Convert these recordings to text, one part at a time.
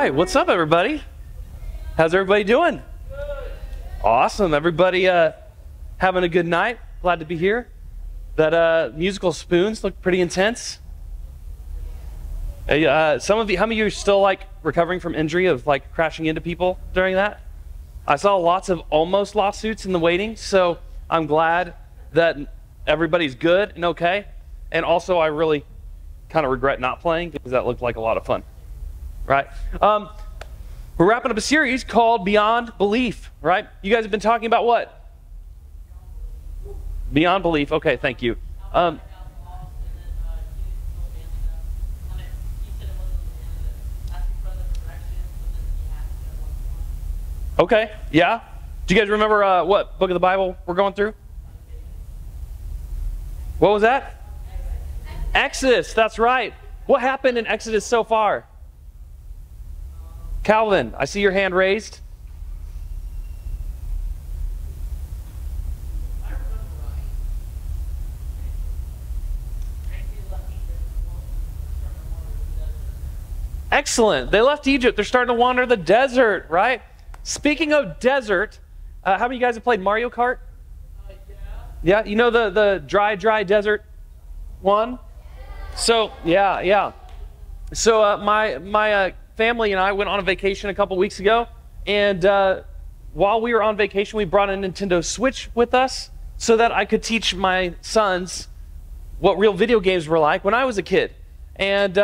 right, what's up, everybody? How's everybody doing? Good. Awesome. Everybody having a good night? Glad to be here. That musical spoons look pretty intense. Some of you, how many of you are still like recovering from injury of like crashing into people during that? I saw lots of almost lawsuits in the waiting, so I'm glad that everybody's good and okay. And also, I really kind of regret not playing because that looked like a lot of fun, right? We're wrapping up a series called Beyond Belief, right? You guys have been talking about what? Beyond Belief. Okay, thank you. Okay, yeah. Do you guys remember what book of the Bible we're going through? What was that? Exodus, that's right. What happened in Exodus so far? Calvin, I see your hand raised. Excellent. They left Egypt. They're starting to wander the desert, right? Speaking of desert, how many of you guys have played Mario Kart? Yeah, you know the dry desert one? So, yeah. So my family and I went on a vacation a couple weeks ago, and while we were on vacation, we brought a Nintendo Switch with us so that I could teach my sons what real video games were like when I was a kid. And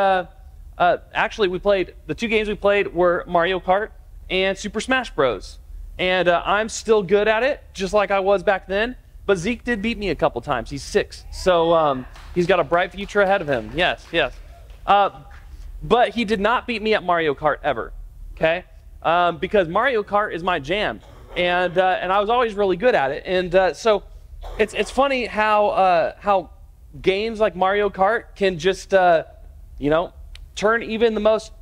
actually, the two games we played were Mario Kart and Super Smash Bros. And I'm still good at it, just like I was back then. But Zeke did beat me a couple times. He's 6, so he's got a bright future ahead of him. Yes. But he did not beat me at Mario Kart ever, okay? Because Mario Kart is my jam, and I was always really good at it. And so it's funny how games like Mario Kart can just turn even the most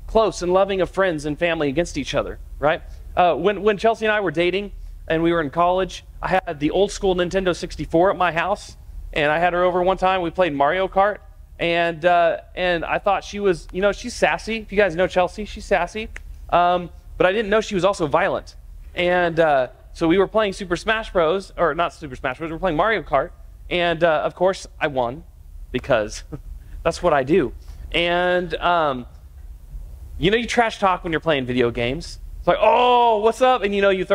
close and loving of friends and family against each other, right? When Chelsea and I were dating and we were in college, I had the old school Nintendo 64 at my house, and I had her over one time. We played Mario Kart, and I thought she was, she's sassy. If you guys know Chelsea, she's sassy. But I didn't know she was also violent. And so we were playing Super Smash Bros, or not Super Smash Bros, we were playing Mario Kart, and of course I won because that's what I do. And you trash talk when you're playing video games. It's like, oh, what's up? And you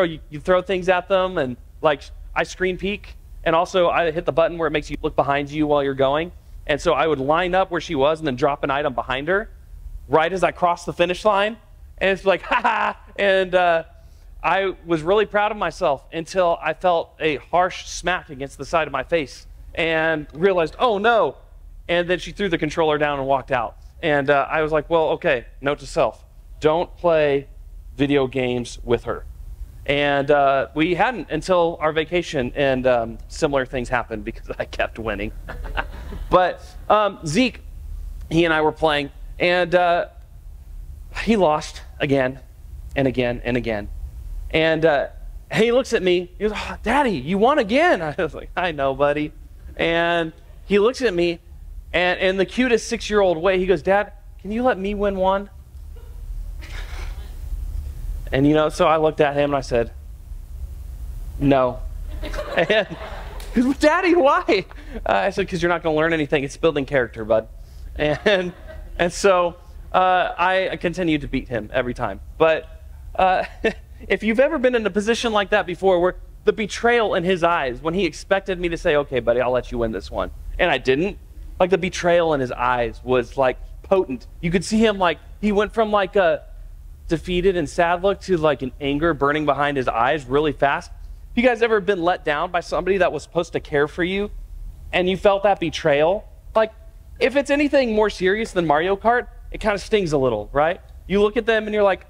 throw things at them, and like I screen peek, and also I hit the button where it makes you look behind you while you're going. And so I would line up where she was and then drop an item behind her right as I crossed the finish line. And it's like, ha! And I was really proud of myself until I felt a harsh smack against the side of my face and realized, oh no. And then she threw the controller down and walked out. And I was like, well, okay, note to self, don't play video games with her. And we hadn't until our vacation, and similar things happened because I kept winning. But Zeke, he and I were playing, and he lost again and again and again. And he looks at me, he goes, oh, Daddy, you won again. I was like, I know, buddy. And he looks at me, and in the cutest 6-year-old way, he goes, Dad, can you let me win one? And so I looked at him and I said, no. And he goes, Daddy, why? I said, because you're not going to learn anything. It's building character, bud. And so I continued to beat him every time. But if you've ever been in a position like that before, where the betrayal in his eyes, when he expected me to say, okay, buddy, I'll let you win this one, and I didn't, like the betrayal in his eyes was like potent. You could see him like, he went from like a defeated and sad look to like an anger burning behind his eyes really fast. Have you guys ever been let down by somebody that was supposed to care for you and you felt that betrayal? Like, if it's anything more serious than Mario Kart, it kind of stings a little, right? You look at them and you're like,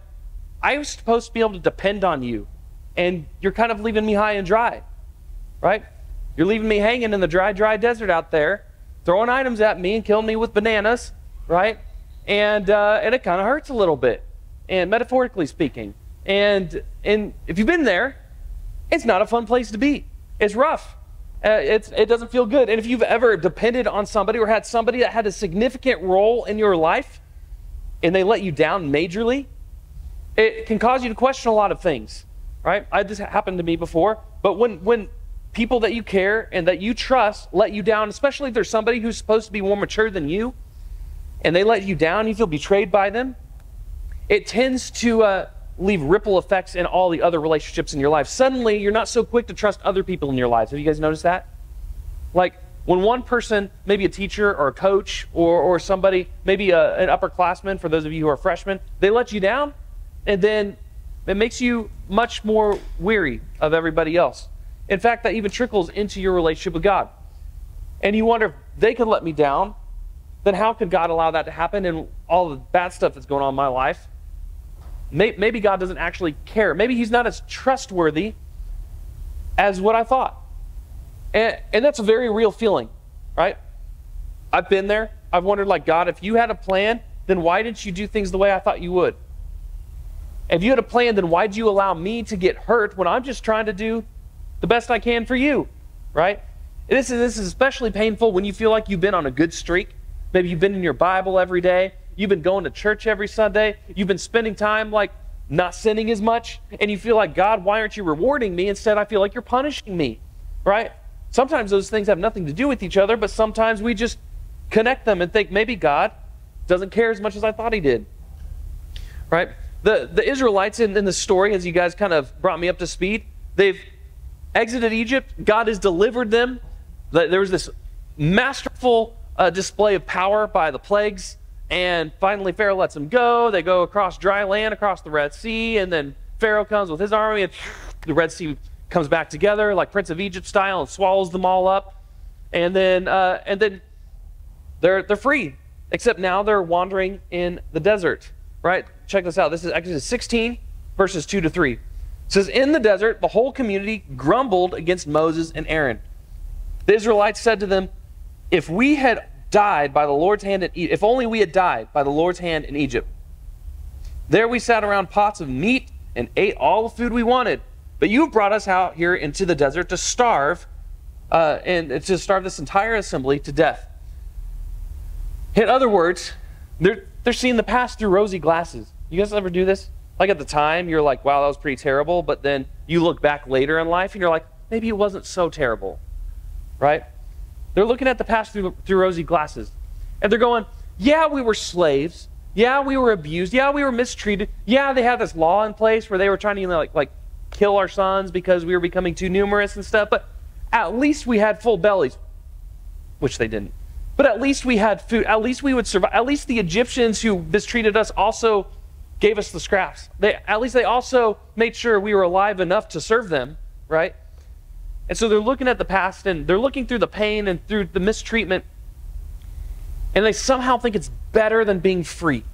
I was supposed to be able to depend on you, and you're kind of leaving me high and dry, right? You're leaving me hanging in the dry desert out there, throwing items at me and killing me with bananas, right? And it kind of hurts a little bit, and metaphorically speaking. And if you've been there, it's not a fun place to be. It's rough. It doesn't feel good. And if you've ever depended on somebody or had somebody that had a significant role in your life, and they let you down majorly, it can cause you to question a lot of things, right? This happened to me before, but when people that you care and that you trust let you down, especially if there's somebody who's supposed to be more mature than you, and they let you down, you feel betrayed by them, it tends to leave ripple effects in all the other relationships in your life. Suddenly, you're not so quick to trust other people in your lives. Have you guys noticed that? Like, when one person, maybe a teacher or a coach or somebody, maybe an upperclassman, for those of you who are freshmen, they let you down, and then it makes you much more weary of everybody else. In fact, that even trickles into your relationship with God. And you wonder, if they could let me down, then how could God allow that to happen and all the bad stuff that's going on in my life? Maybe God doesn't actually care. Maybe he's not as trustworthy as what I thought. And that's a very real feeling, right? I've been there. I've wondered, like, God, if you had a plan, then why didn't you do things the way I thought you would? If you had a plan, then why did you allow me to get hurt when I'm just trying to do the best I can for you, right? This is especially painful when you feel like you've been on a good streak. Maybe you've been in your Bible every day. You've been going to church every Sunday. You've been spending time, like, not sinning as much. And you feel like, God, why aren't you rewarding me? Instead, I feel like you're punishing me, right? Sometimes those things have nothing to do with each other, but sometimes we just connect them and think maybe God doesn't care as much as I thought he did, right? The Israelites in the story, as you guys kind of brought me up to speed, they've exited Egypt. God has delivered them. There was this masterful display of power by the plagues, and finally Pharaoh lets them go. They go across dry land, across the Red Sea, and then Pharaoh comes with his army, and the Red Sea comes back together like Prince of Egypt style and swallows them all up. And then they're free, except now they're wandering in the desert, right? Check this out. This is Exodus 16, verses 2 to 3. It says, in the desert, the whole community grumbled against Moses and Aaron. The Israelites said to them, if we had died by the Lord's hand in Egypt, if only we had died by the Lord's hand in Egypt. There we sat around pots of meat and ate all the food we wanted. But you have brought us out here into the desert to starve, and to starve this entire assembly to death. In other words, they're seeing the past through rosy glasses. You guys ever do this? Like, at the time, you're like, wow, that was pretty terrible. But then you look back later in life and you're like, maybe it wasn't so terrible, right? They're looking at the past through rosy glasses. And they're going, yeah, we were slaves. Yeah, we were abused. Yeah, we were mistreated. Yeah, they had this law in place where they were trying to, like kill our sons because we were becoming too numerous and stuff. But at least we had full bellies, which they didn't. But at least we had food. At least we would survive. At least the Egyptians who mistreated us also gave us the scraps. At least they also made sure we were alive enough to serve them, right? And so they're looking at the past, and they're looking through the pain and through the mistreatment, and they somehow think it's better than being free.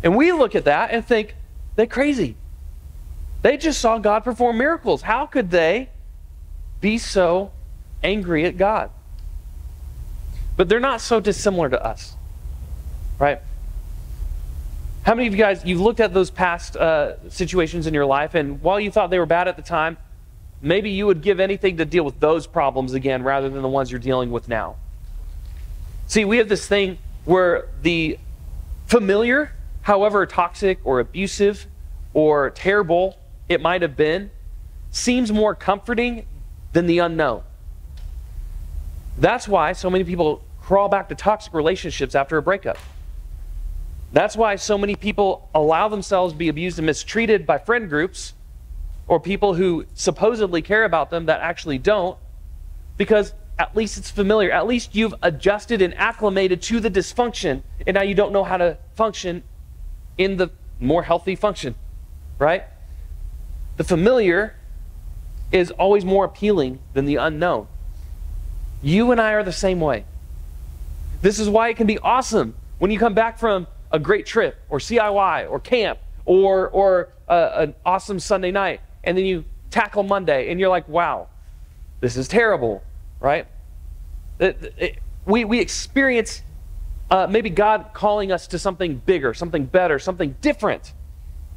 And we look at that and think, they're crazy. They just saw God perform miracles. How could they be so angry at God? But they're not so dissimilar to us, right? How many of you guys, you've looked at those past situations in your life, and while you thought they were bad at the time, maybe you would give anything to deal with those problems again rather than the ones you're dealing with now? See, we have this thing where the familiar, however toxic or abusive or terrible it might have been, seems more comforting than the unknown. That's why so many people crawl back to toxic relationships after a breakup. That's why so many people allow themselves to be abused and mistreated by friend groups or people who supposedly care about them that actually don't, because at least it's familiar. At least you've adjusted and acclimated to the dysfunction, and now you don't know how to function in the more healthy function, right? The familiar is always more appealing than the unknown. You and I are the same way. This is why it can be awesome when you come back from a great trip or CIY or camp or an awesome Sunday night, and then you tackle Monday and you're like, wow, this is terrible, right? We experience maybe God calling us to something bigger, something better, something different.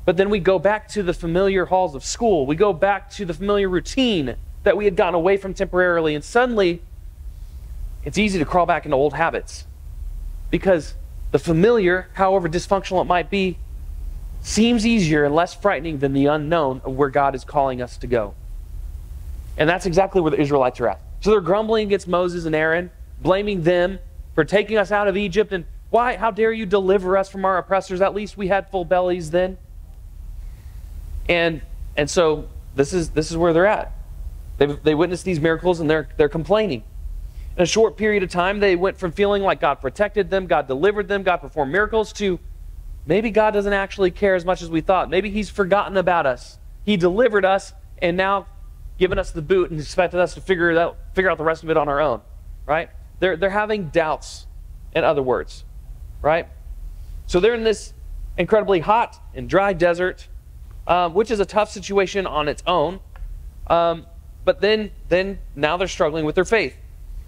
But then we go back to the familiar halls of school. We go back to the familiar routine that we had gotten away from temporarily, and suddenly it's easy to crawl back into old habits because The familiar, however dysfunctional it might be, seems easier and less frightening than the unknown of where God is calling us to go. And that's exactly where the Israelites are at. So they're grumbling against Moses and Aaron, blaming them for taking us out of Egypt. And why? How dare you deliver us from our oppressors? At least we had full bellies then. And so this is where they're at. They witnessed these miracles and they're complaining. In a short period of time, they went from feeling like God protected them, God delivered them, God performed miracles, to maybe God doesn't actually care as much as we thought. Maybe He's forgotten about us. He delivered us and now given us the boot and expected us to figure out the rest of it on our own, right? They're having doubts, in other words, right? So they're in this incredibly hot and dry desert, which is a tough situation on its own. But then now they're struggling with their faith.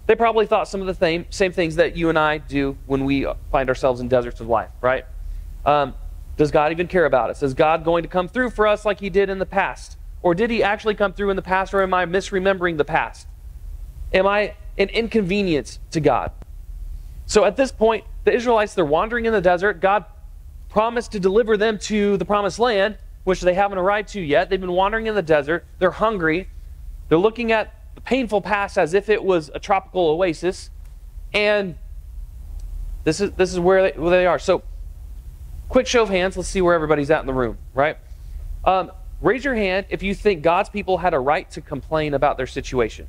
They probably thought some of the same things that you and I do when we find ourselves in deserts of life, right? Does God even care about us? Is God going to come through for us like He did in the past? Or did He actually come through in the past, or am I misremembering the past? Am I an inconvenience to God? So at this point, the Israelites, they're wandering in the desert. God promised to deliver them to the promised land, which they haven't arrived to yet. They've been wandering in the desert. They're hungry. They're looking at the painful past as if it was a tropical oasis. And this is where they are. So, quick show of hands. Let's see where everybody's at in the room, right? Raise your hand if you think God's people had a right to complain about their situation.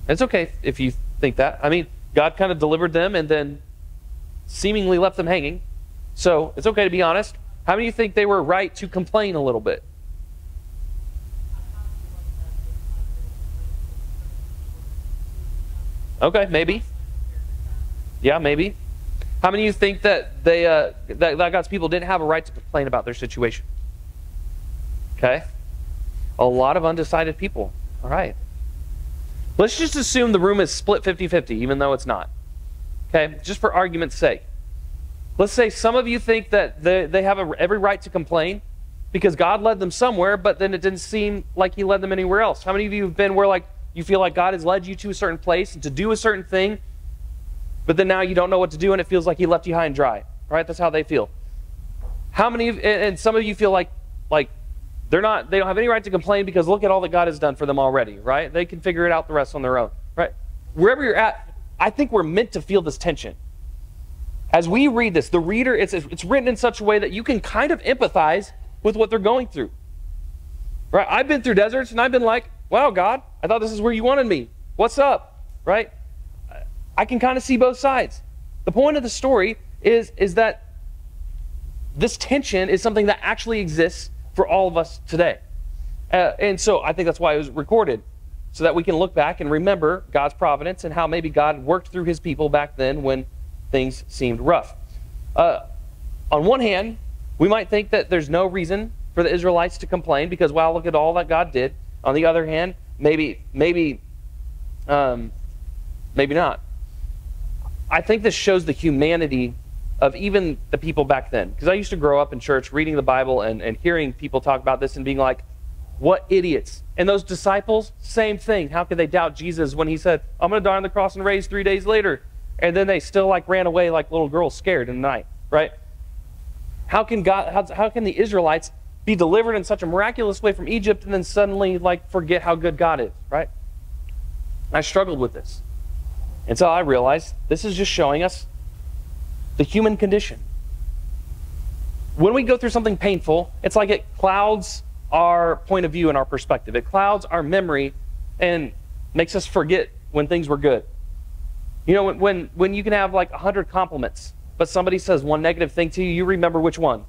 It's okay if you think that. I mean, God kind of delivered them and then seemingly left them hanging. So it's okay to be honest. How many of you think they were right to complain a little bit? Okay, maybe. Yeah, maybe. How many of you think that that God's people didn't have a right to complain about their situation? Okay. A lot of undecided people. All right. Let's just assume the room is split 50-50, even though it's not. Okay? Just for argument's sake. Let's say some of you think that they have every right to complain because God led them somewhere, but then it didn't seem like He led them anywhere else. How many of you have been where you feel like God has led you to a certain place and to do a certain thing, but then now you don't know what to do and it feels like He left you high and dry? Right? That's how they feel. How many and some of you feel like they don't have any right to complain because look at all that God has done for them already, right? They can figure it out the rest on their own, right? Wherever you're at, I think we're meant to feel this tension. As we read this, the reader, it's written in such a way that you can kind of empathize with what they're going through. Right? I've been through deserts and I've been like, wow, God, I thought this is where you wanted me. What's up? Right? I can kind of see both sides. The point of the story is that this tension is something that actually exists for all of us today. And so I think that's why it was recorded, so that we can look back and remember God's providence and how maybe God worked through His people back then when things seemed rough. On one hand, we might think that there's no reason for the Israelites to complain because, wow, look at all that God did. On the other hand, maybe not. I think this shows the humanity of even the people back then. Because I used to grow up in church reading the Bible and hearing people talk about this and being like, what idiots. And those disciples, same thing. How could they doubt Jesus when He said, I'm going to die on the cross and raise 3 days later? And then they still ran away like little girls scared in the night, right? How can the Israelites be delivered in such a miraculous way from Egypt and then suddenly forget how good God is, right? I struggled with this. And so I realized this is just showing us the human condition. When we go through something painful, it's like it clouds our point of view and our perspective. It clouds our memory and makes us forget when things were good. You know, when you can have 100 compliments, but somebody says one negative thing to you, you remember which one?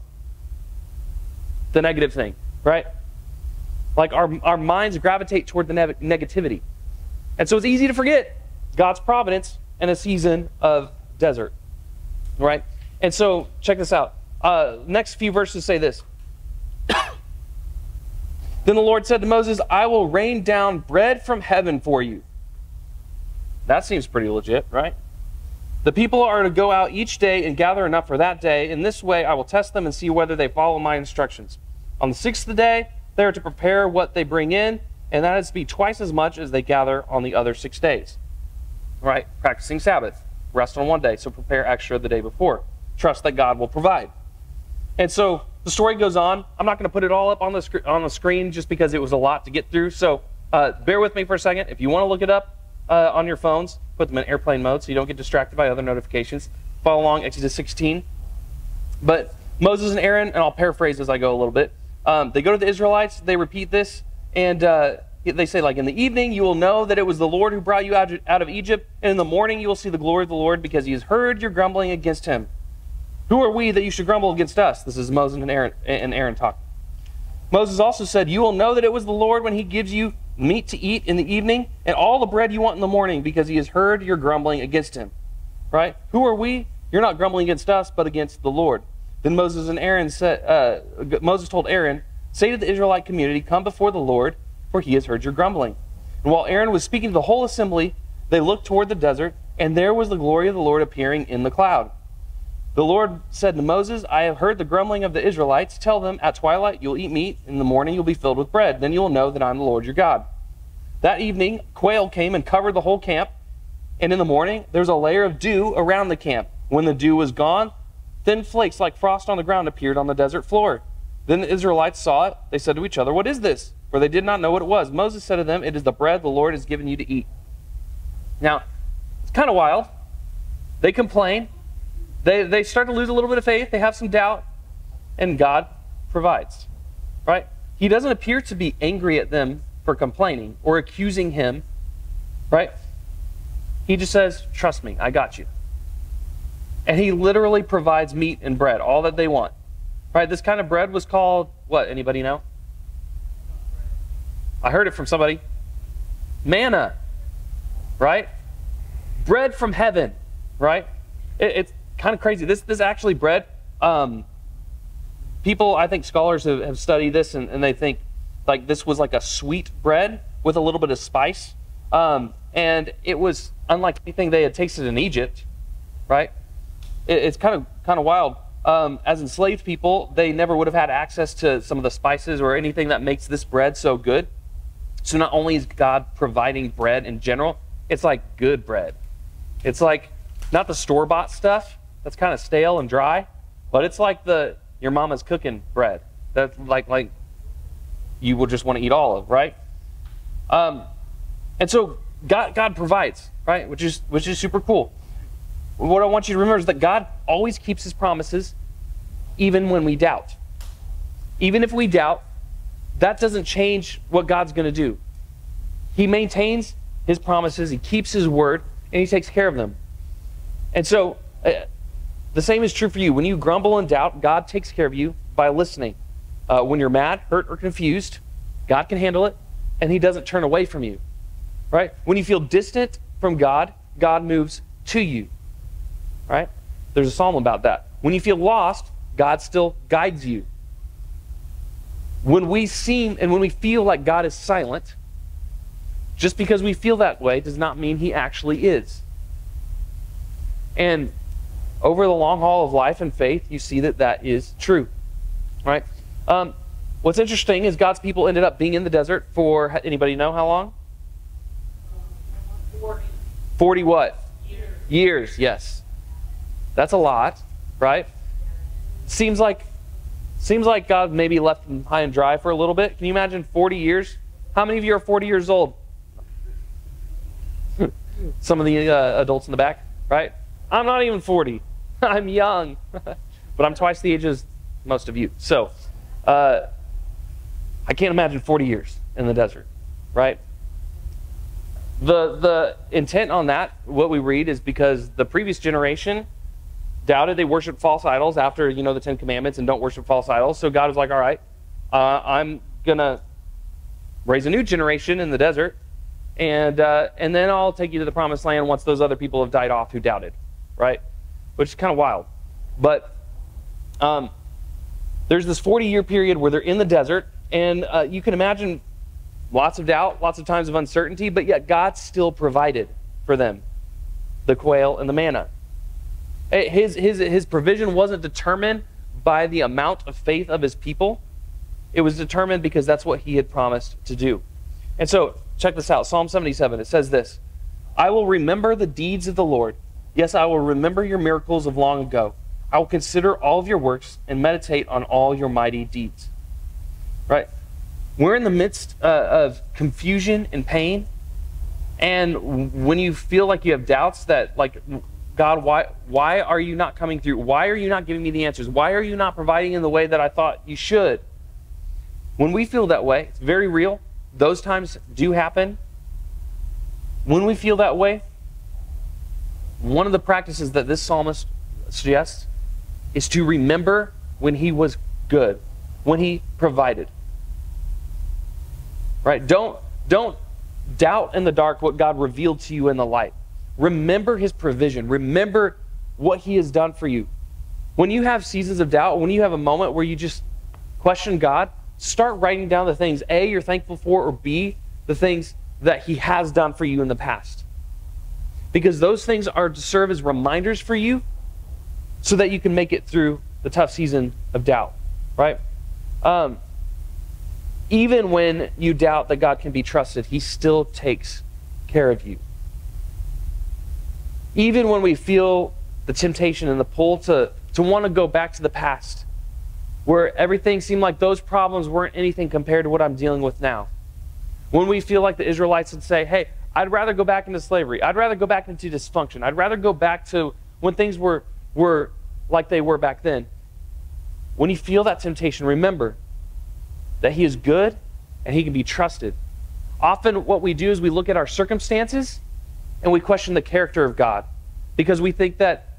The negative thing, right? Our minds gravitate toward the negativity. And so it's easy to forget God's providence in a season of desert. Right? And so, check this out. Next few verses say this. Then the Lord said to Moses, I will rain down bread from heaven for you. That seems pretty legit, right? The people are to go out each day and gather enough for that day. In this way, I will test them and see whether they follow my instructions. On the 6th day, they are to prepare what they bring in, and that is to be twice as much as they gather on the other 6 days. Right? Practicing Sabbath. rest on one day, so prepare extra the day before. Trust that God will provide. And so the story goes on. I'm not going to put it all up on the screen just because it was a lot to get through. So bear with me for a second. If you want to look it up on your phones, put them in airplane mode so you don't get distracted by other notifications. Follow along, Exodus 16. But Moses and Aaron, and I'll paraphrase as I go a little bit, they go to the Israelites, they repeat this, and they say, like, in the evening you will know that it was the Lord who brought you out of Egypt, and in the morning you will see the glory of the Lord because he has heard your grumbling against him. Who are we that you should grumble against us? This is Moses and Aaron talking. Moses also said, you will know that it was the Lord when he gives you meat to eat in the evening and all the bread you want in the morning because he has heard your grumbling against him. Right? Who are we? You're not grumbling against us, but against the Lord. Then Moses told Aaron, say to the Israelite community, come before the Lord, for he has heard your grumbling. And while Aaron was speaking to the whole assembly, they looked toward the desert, and there was the glory of the Lord appearing in the cloud. The Lord said to Moses, I have heard the grumbling of the Israelites. Tell them, at twilight you'll eat meat, in the morning you'll be filled with bread. Then you will know that I'm the Lord your God. That evening, quail came and covered the whole camp, and in the morning there was a layer of dew around the camp. When the dew was gone, thin flakes like frost on the ground appeared on the desert floor. Then the Israelites saw it. They said to each other, what is this? For they did not know what it was. Moses said to them, it is the bread the Lord has given you to eat. Now, it's kind of wild. They complain. They start to lose a little bit of faith. They have some doubt. And God provides. Right? He doesn't appear to be angry at them for complaining or accusing him. Right? He just says, trust me, I got you. And he literally provides meat and bread, all that they want. Right? This kind of bread was called, what? Anybody know? I heard it from somebody. Manna. Right? Bread from heaven. Right? It's kind of crazy. This actually bread, people, I think scholars have studied this and they think like this was like a sweet bread with a little bit of spice. And it was unlike anything they had tasted in Egypt. Right? It's kind of wild. As enslaved people, they never would have had access to some of the spices or anything that makes this bread so good. So not only is God providing bread in general, it's like good bread. It's like not the store-bought stuff that's kind of stale and dry, but it's like your mama's cooking bread. That's like you will just want to eat all of, right? And so God provides, right? Which is super cool. What I want you to remember is that God always keeps his promises even when we doubt. Even if we doubt, that doesn't change what God's going to do. He maintains his promises, he keeps his word, and he takes care of them. And so the same is true for you. When you grumble and doubt, God takes care of you by listening. When you're mad, hurt, or confused, God can handle it, and he doesn't turn away from you. Right? When you feel distant from God, God moves to you. Right? There's a psalm about that. When you feel lost, God still guides you. When we seem and when we feel like God is silent, just because we feel that way does not mean he actually is. And over the long haul of life and faith, you see that is true. Right? What's interesting is God's people ended up being in the desert for, anybody know how long? 40 what? Years, yes. That's a lot, right? Seems like God maybe left them high and dry for a little bit. Can you imagine 40 years? How many of you are 40 years old? Some of the adults in the back, right? I'm not even 40. I'm young. But I'm twice the age as most of you. So, I can't imagine 40 years in the desert, right? The intent on that, what we read, is because the previous generation doubted. They worshiped false idols after, the 10 Commandments and don't worship false idols. So God was like, all right, I'm going to raise a new generation in the desert, and then I'll take you to the promised land once those other people have died off who doubted, right? Which is kind of wild. But there's this 40-year period where they're in the desert, and you can imagine lots of doubt, lots of times of uncertainty, but yet God still provided for them the quail and the manna. His provision wasn't determined by the amount of faith of his people. It was determined because that's what he had promised to do. And so, check this out. Psalm 77, it says this: I will remember the deeds of the Lord Yes, I will remember your miracles of long ago. I will consider all of your works and meditate on all your mighty deeds. Right? We're in the midst of confusion and pain. And when you feel like you have doubts that, like, God, why are you not coming through? Why are you not giving me the answers? Why are you not providing in the way that I thought you should? When we feel that way, it's very real. Those times do happen. When we feel that way, one of the practices that this psalmist suggests is to remember when he was good, when he provided. Right? Don't doubt in the dark what God revealed to you in the light. Remember his provision. Remember what he has done for you. When you have seasons of doubt, when you have a moment where you just question God, start writing down the things, A, you're thankful for, or B, the things that he has done for you in the past. Because those things are to serve as reminders for you so that you can make it through the tough season of doubt, right? Even when you doubt that God can be trusted, he still takes care of you. Even when we feel the temptation and the pull to want to go back to the past, where everything seemed like those problems weren't anything compared to what I'm dealing with now. When we feel like the Israelites would say, hey, I'd rather go back into slavery. I'd rather go back into dysfunction. I'd rather go back to when things were like they were back then. When you feel that temptation, remember that he is good and he can be trusted. Often what we do is we look at our circumstances and we question the character of God because we think that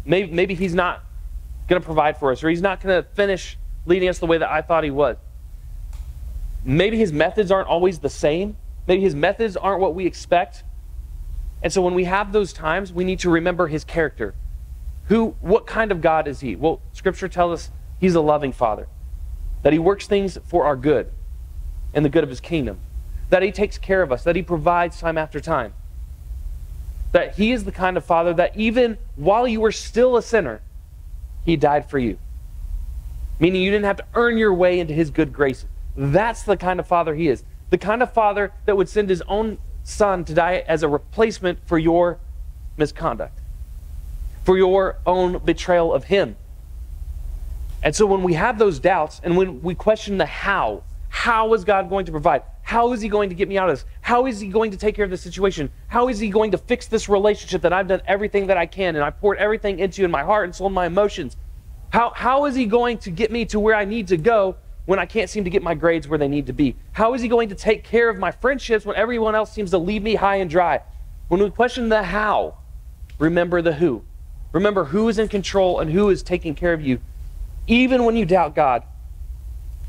maybe he's not going to provide for us, or he's not going to finish leading us the way that I thought he would. Maybe his methods aren't always the same. Maybe his methods aren't what we expect. And so when we have those times, we need to remember his character. What kind of God is he? Well, Scripture tells us he's a loving Father, that he works things for our good and the good of his kingdom, that he takes care of us, that he provides time after time, that he is the kind of Father that even while you were still a sinner, he died for you. Meaning you didn't have to earn your way into his good graces. That's the kind of Father he is. The kind of Father that would send his own Son to die as a replacement for your misconduct, for your own betrayal of him. And so when we have those doubts and when we question the how is God going to provide? How is he going to get me out of this? How is he going to take care of this situation? How is he going to fix this relationship that I've done everything that I can and I poured everything into in my heart and soul and my emotions? How is he going to get me to where I need to go when I can't seem to get my grades where they need to be? How is he going to take care of my friendships when everyone else seems to leave me high and dry? When we question the how, remember the who. Remember who is in control and who is taking care of you. Even when you doubt God,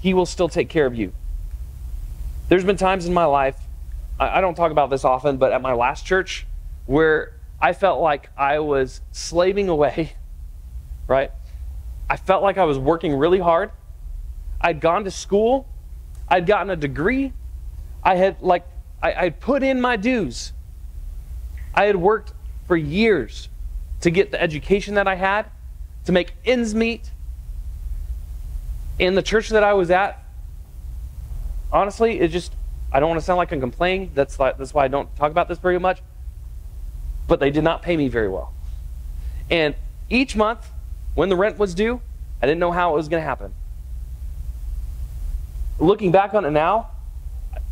he will still take care of you. There's been times in my life, I don't talk about this often, but at my last church, where I felt like I was slaving away, right? I felt like I was working really hard. I'd gone to school. I'd gotten a degree. I had put in my dues. I had worked for years to get the education that I had, to make ends meet. In the church that I was at, honestly, I don't want to sound like I'm complaining. That's why I don't talk about this very much. But they did not pay me very well. And each month, when the rent was due, I didn't know how it was going to happen. Looking back on it now,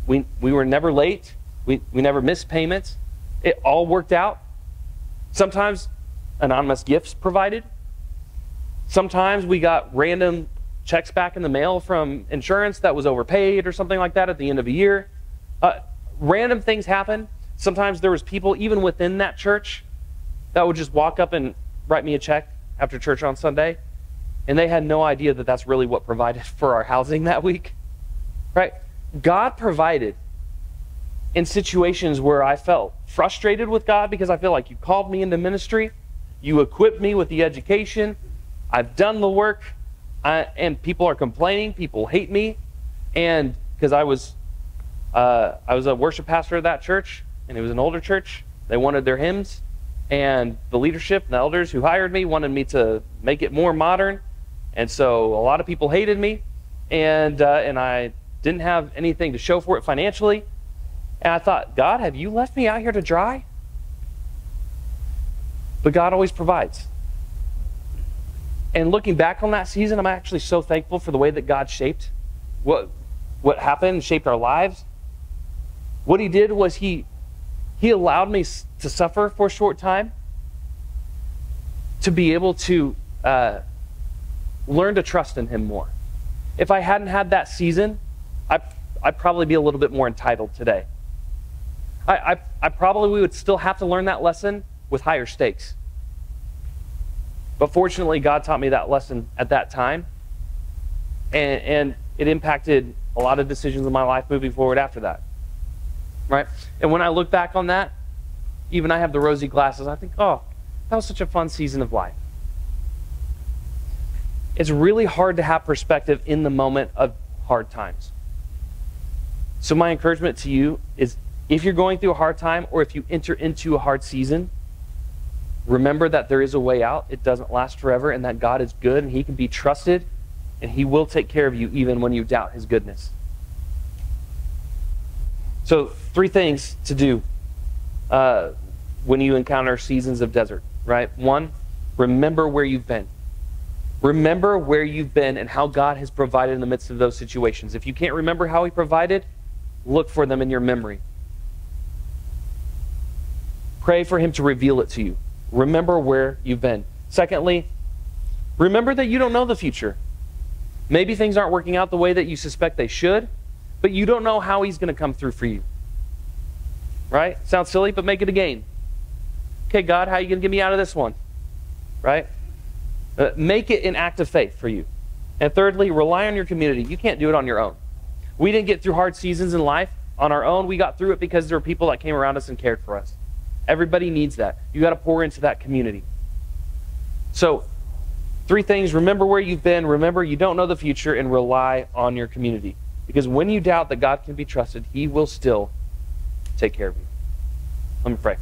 we were never late. We never missed payments. It all worked out. Sometimes anonymous gifts provided. Sometimes we got random checks back in the mail from insurance that was overpaid or something like that at the end of a year. Random things happen. Sometimes there was people even within that church that would just walk up and write me a check after church on Sunday, and they had no idea that that's really what provided for our housing that week. Right? God provided in situations where I felt frustrated with God because I feel like you called me into ministry, you equipped me with the education, I've done the work, and people are complaining, people hate me, and because I was a worship pastor of that church, and it was an older church. They wanted their hymns, and the leadership and the elders who hired me wanted me to make it more modern, and so a lot of people hated me, and I didn't have anything to show for it financially, and I thought, God, have you left me out here to dry? But God always provides. And looking back on that season, I'm actually so thankful for the way that God shaped what happened and shaped our lives. What he did was he allowed me to suffer for a short time to be able to learn to trust in him more. If I hadn't had that season, I'd probably be a little bit more entitled today. I probably would still have to learn that lesson with higher stakes. But fortunately, God taught me that lesson at that time, and it impacted a lot of decisions in my life moving forward after that. Right? And when I look back on that, even I have the rosy glasses, I think, oh, that was such a fun season of life. It's really hard to have perspective in the moment of hard times. So my encouragement to you is, if you're going through a hard time or if you enter into a hard season, remember that there is a way out. It doesn't last forever, and that God is good and he can be trusted, and he will take care of you even when you doubt his goodness. So 3 things to do when you encounter seasons of desert, right? 1, remember where you've been. Remember where you've been and how God has provided in the midst of those situations. If you can't remember how he provided, look for them in your memory. Pray for him to reveal it to you. Remember where you've been. Secondly, remember that you don't know the future. Maybe things aren't working out the way that you suspect they should, but you don't know how he's going to come through for you. Right? Sounds silly, but make it a game. Okay, God, how are you going to get me out of this one? Right? Make it an act of faith for you. And thirdly, rely on your community. You can't do it on your own. We didn't get through hard seasons in life on our own. We got through it because there were people that came around us and cared for us. Everybody needs that. You got to pour into that community. So, 3 things. Remember where you've been. Remember you don't know the future, and rely on your community. Because when you doubt that God can be trusted, he will still take care of you. Let me pray.